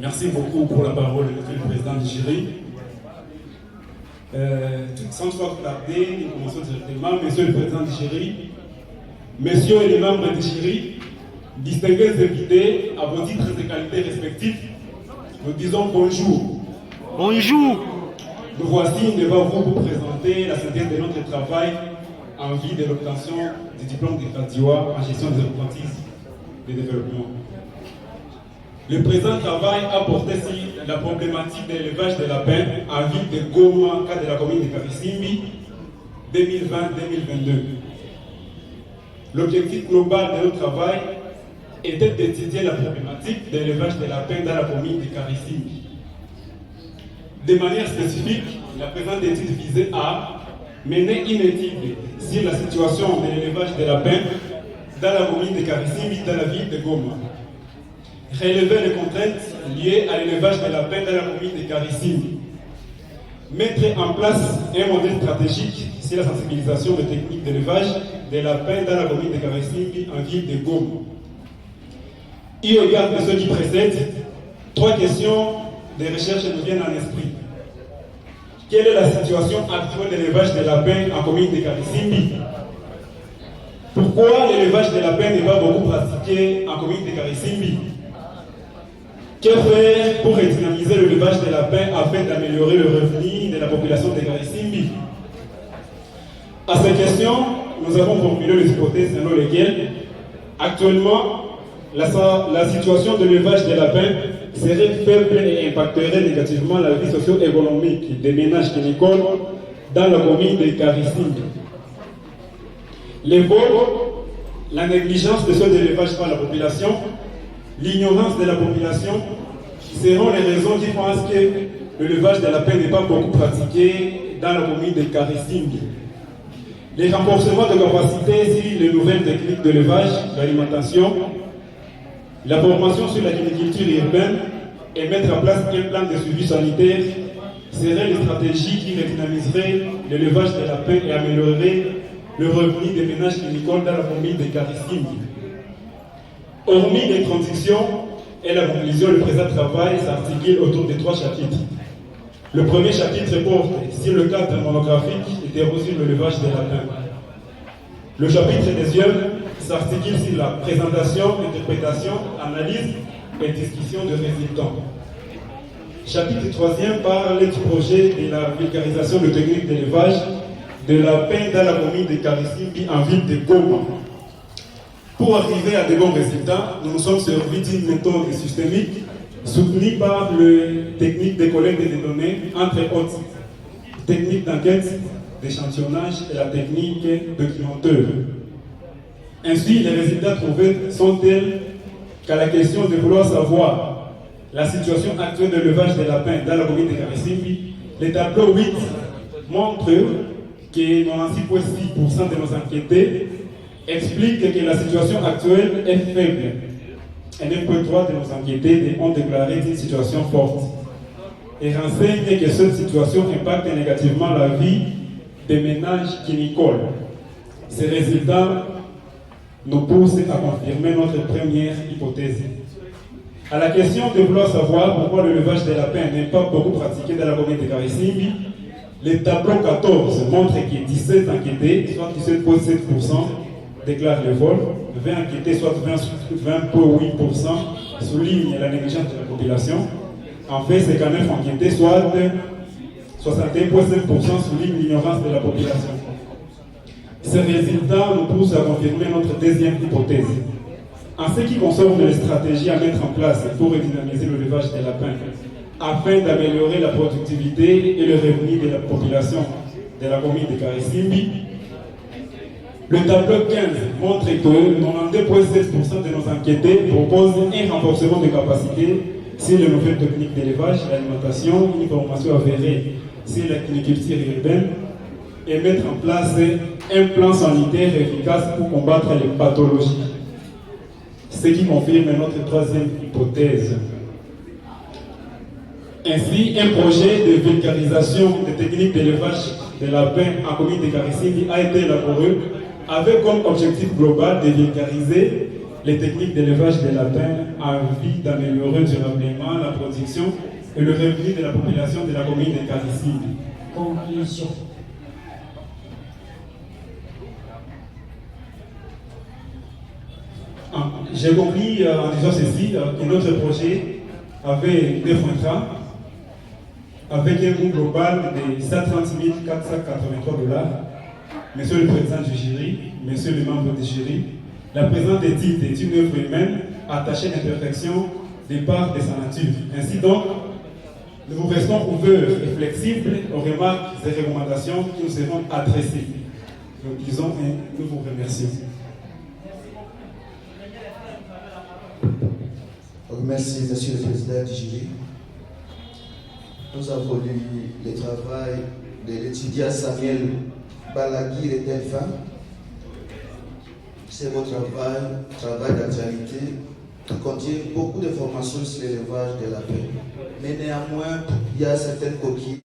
Merci beaucoup pour la parole, Monsieur le Président du jury. Sans trop tarder, nous commençons directement. Monsieur le Président du jury, Messieurs et les membres du jury, distingués invités à vos titres et qualités respectifs, nous disons bonjour. Bonjour. Nous voici devant vous pour présenter la synthèse de notre travail en vue de l'obtention du diplôme de graduat en gestion des entreprises de développement. Le présent travail a porté sur la problématique de l'élevage de lapins en ville de Goma, cas de la commune de Karisimbi, 2020-2022. L'objectif global de notre travail était d'étudier la problématique de l'élevage de lapins dans la commune de Karisimbi. De manière spécifique, la présente étude visait à mener une étude sur la situation de l'élevage de lapins dans la commune de Karisimbi, dans la ville de Goma. Relever les contraintes liées à l'élevage de lapins dans la commune de Karisimbi. Mettre en place un modèle stratégique sur la sensibilisation des techniques d'élevage des lapins dans la commune de Karisimbi en ville de Goma. Eu égard de ce qui précède, 3 questions de recherche nous viennent en esprit. Quelle est la situation actuelle de l'élevage des lapins en commune de Karisimbi? Pourquoi l'élevage des lapins n'est pas beaucoup pratiqué en commune de Karisimbi? Que faire pour redynamiser l'élevage des lapins afin d'améliorer le revenu de la population de Karisimbi? À ces questions, nous avons formulé les hypothèses selon lesquelles, actuellement, la situation de l'élevage des lapins serait faible et impacterait négativement la vie socio-économique des ménages quinicoles dans la commune de Karisimbi. Les vols, la négligence de ceux de l'élevage par la population, l'ignorance de la population seront les raisons qui font à ce que l'élevage de lapins n'est pas beaucoup pratiqué dans la commune de Karisimbi. Les renforcements de capacité sur les nouvelles techniques d'élevage, l'alimentation, la formation sur l'agriculture urbaine et mettre en place un plan de suivi sanitaire seraient les stratégies qui redynamiseraient l'élevage des lapins et amélioreraient le revenu des ménages quinicoles dans la commune de Karisimbi. Hormis l'introduction et la conclusion, le présent travail s'articule autour de 3 chapitres. Le premier chapitre porte sur le cadre monographique hétéro sur l'élevage des lapins. Le chapitre deuxième s'articule sur la présentation, interprétation, analyse et discussion de résultats. Chapitre 3e parle du projet de la vulgarisation de techniques d'élevage de lapins dans la commune de Karisimbi en ville de Goma. Pour arriver à de bons résultats, nous nous sommes servis d'une méthode systémique soutenue par les techniques de collecte des données, entre autres techniques d'enquête, d'échantillonnage et la technique documentaire. Ainsi, les résultats trouvés sont tels qu'à la question de vouloir savoir la situation actuelle de l'élevage des lapins dans la commune de Karisimbi, le tableau 8 montre que 96,6% de nos enquêtés expliquent que la situation actuelle est faible. Et 9,3% de nos enquêtés ont déclaré une situation forte. Et renseignent que cette situation impacte négativement la vie des ménages quinicoles. Ces résultats nous poussent à confirmer notre première hypothèse. À la question de vouloir savoir pourquoi l'élevage des lapins n'est pas beaucoup pratiqué dans la commune de Karisimbi, le tableau 14 montre que 17 enquêtés, soit 17,7%, déclarent le vol, 20 enquêtés, soit 20,8%, soulignent la négligence de la population. En fait, 59 enquêtés, soit 61,7%, soulignent l'ignorance de la population. Ces résultats nous poussent à confirmer notre deuxième hypothèse. En ce qui concerne les stratégies à mettre en place pour redynamiser l'élevage des lapins, afin d'améliorer la productivité et le revenu de la population de la commune de Karisimbi, le tableau 15 montre que 92,7% de nos enquêtés proposent un renforcement de capacité sur les nouvelles techniques d'élevage, l'alimentation, une formation avérée sur la culture urbaine et mettre en place un plan sanitaire efficace pour combattre les pathologies. Ce qui confirme notre troisième hypothèse. Ainsi, un projet de vulgarisation des techniques d'élevage de lapins en commune de Karisimbi a été élaboré avec comme objectif global de vulgariser les techniques d'élevage des lapins en vue d'améliorer durablement la production et le revenu de la population de la commune de Karisimbi. Conclusion. J'ai conclu en disant ceci, que notre projet avait 9 contrats avec un coût global de 130 483 $. Monsieur le président du jury, monsieur le membre du jury, la présente étude est une œuvre humaine attachée à l'imperfection des parts de sa nature. Ainsi donc, nous vous restons ouverts et flexibles aux remarques et recommandations qui nous seront adressées. Nous disons et nous vous remercions. Merci, monsieur le président du jury. Nous avons lu le travail de l'étudiant Samuel Balagui et Delphin. C'est votre travail d'actualité qui contient beaucoup d'informations sur l'élevage de lapins. Mais néanmoins, il y a certaines coquilles